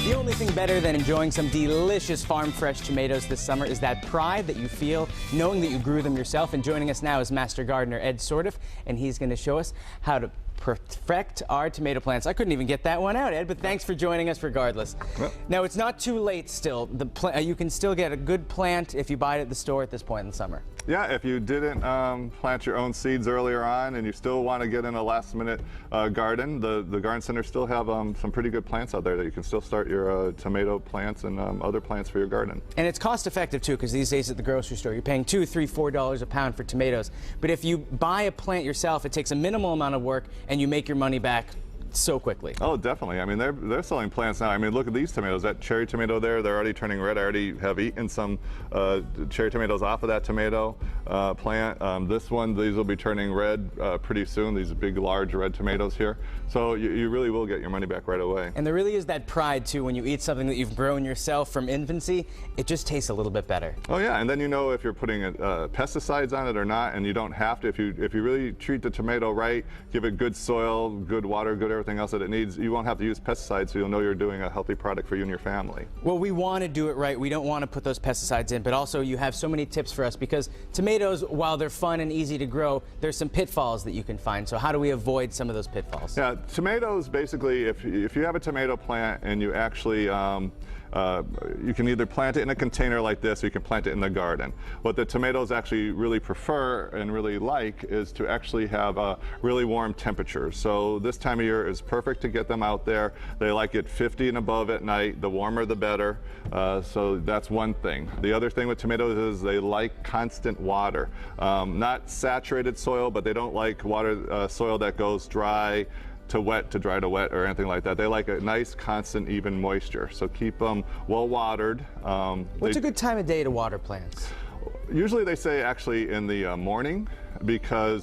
The only thing better than enjoying some delicious farm-fresh tomatoes this summer is that pride that you feel knowing that you grew them yourself. And joining us now is Master Gardener Ed Sourdiffe, and he's going to show us how to perfect our tomato plants. I couldn't even get that one out, Ed, but thanks for joining us regardless. Well, now, it's not too late still. You can still get a good plant if you buy it at the store at this point in the summer. Yeah, if you didn't plant your own seeds earlier on and you still want to get in a last-minute garden, the garden centers still have some pretty good plants out there that you can still start your tomato plants and other plants for your garden. And it's cost-effective too, because these days at the grocery store you're paying $2, $3, $4 a pound for tomatoes. But if you buy a plant yourself, it takes a minimal amount of work and you make your money back so quickly. Oh, definitely. I mean, they're selling plants now. I mean, look at these tomatoes. That cherry tomato there, they're already turning red. I already have eaten some cherry tomatoes off of that tomato plant. This one, these will be turning red pretty soon, these big, large red tomatoes here. So you really will get your money back right away. And there really is that pride, too, when you eat something that you've grown yourself from infancy. It just tastes a little bit better. Oh, yeah, and then you know if you're putting pesticides on it or not, and you don't have to. If you really treat the tomato right, give it good soil, good water, good everything else that it needs, you won't have to use pesticides, so you'll know you're doing a healthy product for you and your family. Well, we want to do it right. We don't want to put those pesticides in, but also you have so many tips for us, because tomatoes, while they're fun and easy to grow, there's some pitfalls that you can find. So how do we avoid some of those pitfalls? Yeah, tomatoes, basically, if you have a tomato plant and you actually you can either plant it in a container like this, or you can plant it in the garden. What the tomatoes actually really prefer and really like is to actually have a really warm temperature. So this time of year is perfect to get them out there. They like it 50 and above at night. The warmer the better. So that's one thing. The other thing with tomatoes is they like constant water. Not saturated soil, but they don't like water soil that goes dry to wet to dry to wet or anything like that. They like a nice, constant, even moisture. So keep them well watered. What's a good time of day to water plants? Usually they say actually in the morning,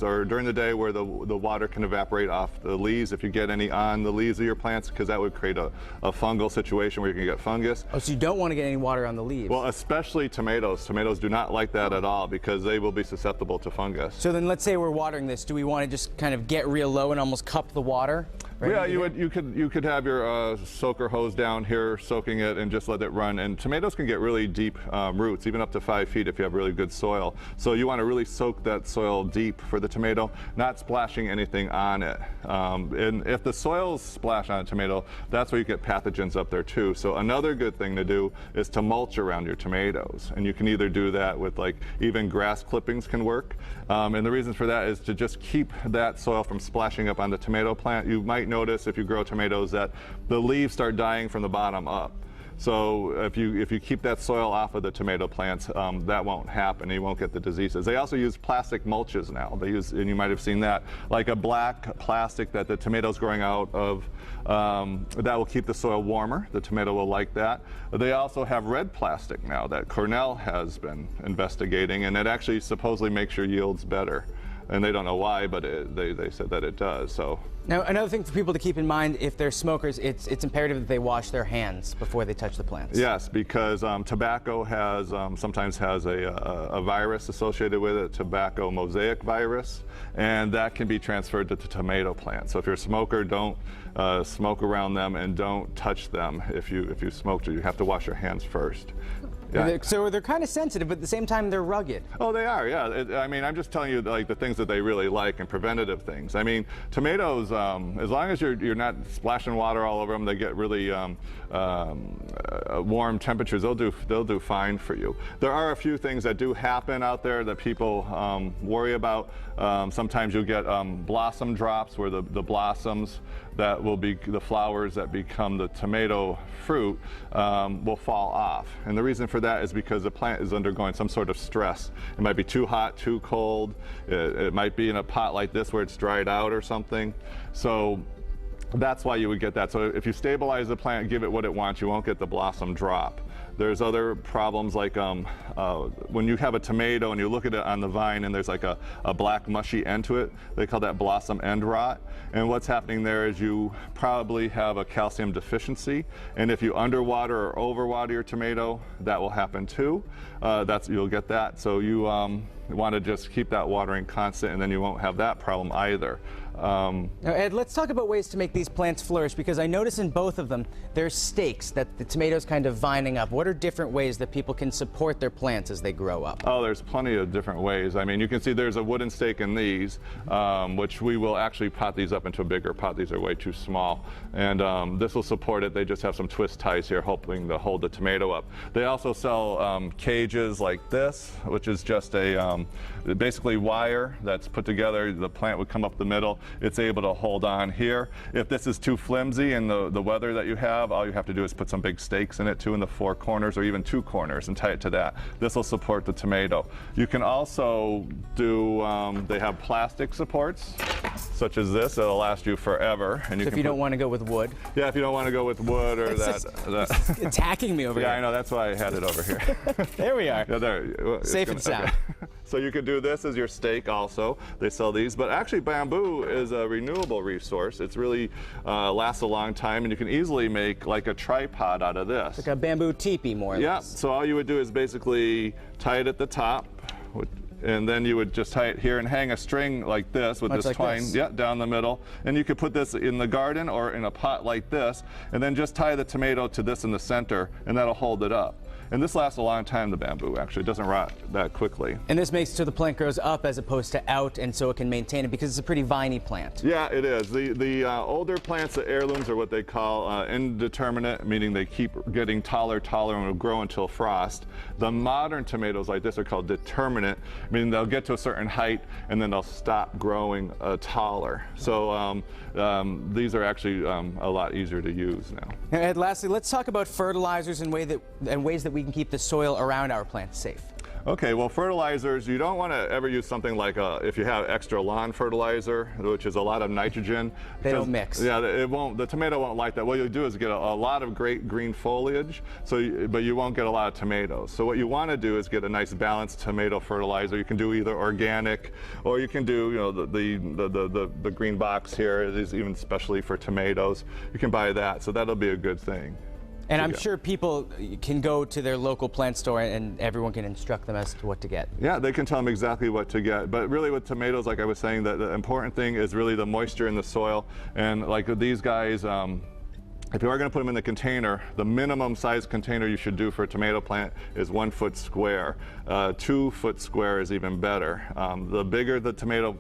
or during the day where the water can evaporate off the leaves if you get any on the leaves of your plants, because that would create a fungal situation where you can get fungus. Oh, so you don't want to get any water on the leaves? Well, especially tomatoes. Tomatoes do not like that at all, because they will be susceptible to fungus. So then let's say we're watering this. Do we want to just kind of get real low and almost cup the water? Yeah, you could have your soaker hose down here soaking it and just let it run. And tomatoes can get really deep roots, even up to 5 feet if you have really good soil. So you want to really soak that soil deep for the tomato, not splashing anything on it. And if the soil's splashed on a tomato, that's where you get pathogens up there too. So another good thing to do is to mulch around your tomatoes. And you can either do that with, like, even grass clippings can work. And the reason for that is to just keep that soil from splashing up on the tomato plant. You might notice if you grow tomatoes that the leaves start dying from the bottom up. So if you keep that soil off of the tomato plants, that won't happen. You won't get the diseases. They also use plastic mulches now. They use, and you might have seen that, like a black plastic that the tomato's growing out of, that will keep the soil warmer. The tomato will like that. They also have red plastic now that Cornell has been investigating, and it actually supposedly makes your yields better. And they don't know why, but they said that it does. So now, another thing for people to keep in mind, if they're smokers, it's imperative that they wash their hands before they touch the plants. Yes, because tobacco sometimes has a virus associated with it, tobacco mosaic virus, and that can be transferred to the tomato plant. So if you're a smoker, don't smoke around them and don't touch them. If you smoked it, you have to wash your hands first. Yeah. So they're kind of sensitive, but at the same time they're rugged. Oh, they are, yeah. I mean, I'm just telling you, like, the things that they really like and preventative things. I mean, tomatoes, as long as you're not splashing water all over them, they get really warm temperatures. They'll do fine for you. There are a few things that do happen out there that people worry about. Sometimes you'll get blossom drops, where the blossoms that will be the flowers that become the tomato fruit will fall off. And the reason for that is because the plant is undergoing some sort of stress. It might be too hot, too cold. It might be in a pot like this where it's dried out or something. So that's why you would get that. So if you stabilize the plant, give it what it wants, you won't get the blossom drop. There's other problems like when you have a tomato and you look at it on the vine and there's like a black mushy end to it, they call that blossom end rot. And what's happening there is you probably have a calcium deficiency, and if you underwater or overwater your tomato, that will happen too. You'll get that. So you You want to just keep that watering constant, and then you won't have that problem either. Now, Ed, let's talk about ways to make these plants flourish, because I notice in both of them there's stakes that the tomatoes kind of vining up. What are different ways that people can support their plants as they grow up? Oh, there's plenty of different ways. I mean, you can see there's a wooden stake in these, which we will actually pot these up into a bigger pot. These are way too small. And this will support it. They just have some twist ties here, hoping to hold the tomato up. They also sell cages like this, which is just a basically wire that's put together. The plant would come up the middle. It's able to hold on here. If this is too flimsy in the weather that you have, all you have to do is put some big stakes in it, 2 in the 4 corners or even 2 corners, and tie it to that. This will support the tomato. You can also do, they have plastic supports, such as this. It'll last you forever. And If you don't want to go with wood. Yeah, if you don't want to go with wood or that. Attacking me over here. Yeah, I know. That's why I had it over here. There we are. Yeah, there. Safe and sound. Okay. So you could do this as your stake also. They sell these, but actually bamboo is a renewable resource. It's really lasts a long time, and you can easily make like a tripod out of this. Like a bamboo teepee, more or less. Yeah, so all you would do is basically tie it at the top, and then you would just tie it here and hang a string like this with this twine down the middle. And you could put this in the garden or in a pot like this, and then just tie the tomato to this in the center, and that'll hold it up. And this lasts a long time, the bamboo, actually. It doesn't rot that quickly. And this makes so the plant grows up as opposed to out, and so it can maintain it, because it's a pretty viney plant. Yeah, it is. The older plants, the heirlooms, are what they call indeterminate, meaning they keep getting taller and will grow until frost. The modern tomatoes like this are called determinate, meaning they'll get to a certain height and then they'll stop growing taller. So these are actually a lot easier to use now. And lastly, let's talk about fertilizers and ways that we can keep the soil around our plants safe. Okay, well, fertilizers, you don't want to ever use something like if you have extra lawn fertilizer, which is a lot of nitrogen. They don't mix. Yeah, the tomato won't like that. What you'll do is get a lot of great green foliage, but you won't get a lot of tomatoes. So what you want to do is get a nice balanced tomato fertilizer. You can do either organic, or you can do, the green box here is even specially for tomatoes. You can buy that, so that'll be a good thing. And I'm sure people can go to their local plant store and everyone can instruct them as to what to get. Yeah, they can tell them exactly what to get. But really with tomatoes, like I was saying, the important thing is really the moisture in the soil. And like these guys, if you are going to put them in the container, the minimum size container you should do for a tomato plant is 1 foot square. 2 foot square is even better. The bigger the tomato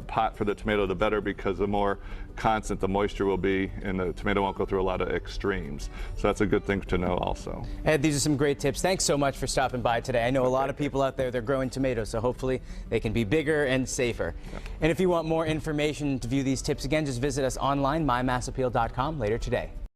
pot for the tomato, the better, because the more constant the moisture will be, and the tomato won't go through a lot of extremes. So that's a good thing to know also. Ed, these are some great tips. Thanks so much for stopping by today. I know a lot of people out there, they're growing tomatoes, so hopefully they can be bigger and safer. Yeah. And if you want more information to view these tips again, just visit us online, mymassappeal.com, later today.